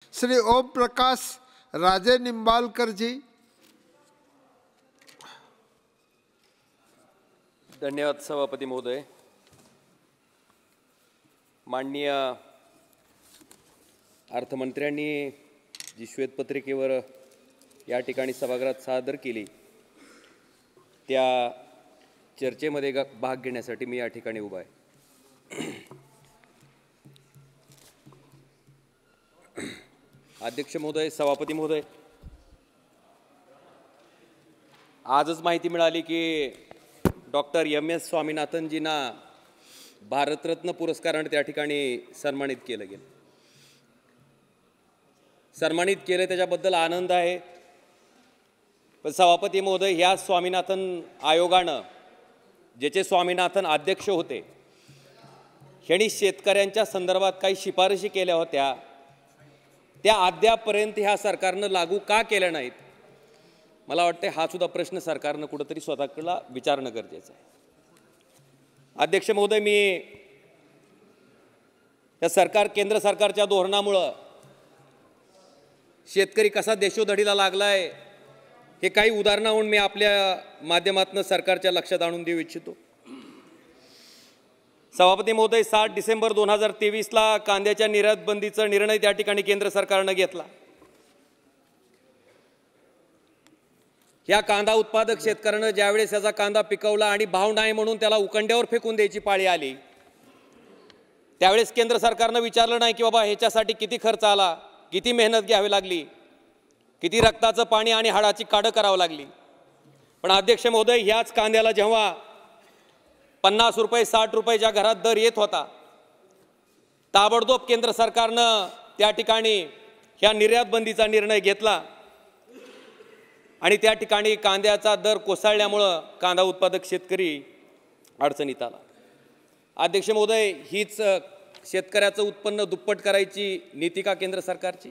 श्री ओम प्रकाश राजे निंबाळकर जी। धन्यवाद सभापती महोदय। माननीय अर्थमंत्र्यांनी जी श्वेतपत्रिकेवर या ठिकाणी सभागृहात सादर केली त्या चर्चेमध्ये भाग घेण्यासाठी मी या ठिकाणी उभा आहे। अध्यक्ष महोदय, सभापती महोदय, आजच माहिती मिळाली की डॉक्टर एम.एस. स्वामीनाथनजींना भारतरत्न पुरस्काराने त्या ठिकाणी सन्मानित केलं गेलं। सन्मानित केले त्याच्याबद्दल आनंद आहे। पण सभापती महोदय, ह्या स्वामीनाथन आयोगानं ज्याचे स्वामीनाथन अध्यक्ष होते यांनी शेतकऱ्यांच्या संदर्भात काही शिफारशी केल्या होत्या, त्या अद्यापर्यंत ह्या सरकारनं लागू का केल्या नाहीत? मला वाटते हा सुद्धा प्रश्न सरकारनं कुठेतरी स्वतःला विचारणं गरजेचं आहे। अध्यक्ष महोदय, मी या केंद्र सरकारच्या धोरणामुळे शेतकरी कसा देशोधडीला लागलाय हे काही उदाहरणावरून मी आपल्या माध्यमातून सरकारच्या लक्षात आणून देऊ इच्छितो। सभापती महोदय, 7 डिसेंबर 2023 ला कांद्याच्या निर्यात बंदीचा निर्णय त्या ठिकाणी केंद्र सरकारने घेतला। या कांदा उत्पादक शेतकऱ्याने ज्यावेळेस याचा कांदा पिकवला आणि भाव नाही म्हणून त्याला उकंड्यावर फेकून द्यायची पाळी आली, त्यावेळेस केंद्र सरकारने विचारलं नाही की बाबा ह्याच्यासाठी किती खर्च आला, किती मेहनत घ्यावी लागली, किती रक्ताचं पाणी आणि हाडाची काढं करावं लागली। पण अध्यक्ष महोदय, ह्याच कांद्याला जेव्हा 50 रुपये 60 रुपयाच्या घरात दर येत होता, ताबडतोब केंद्र सरकारनं त्या ठिकाणी ह्या निर्यात बंदीचा निर्णय घेतला आणि त्या ठिकाणी कांद्याचा दर कोसळल्यामुळं कांदा उत्पादक शेतकरी अडचणीत आला। अध्यक्ष महोदय, हीच शेतकऱ्याचं उत्पन्न दुप्पट करायची नीती का केंद्र सरकारची?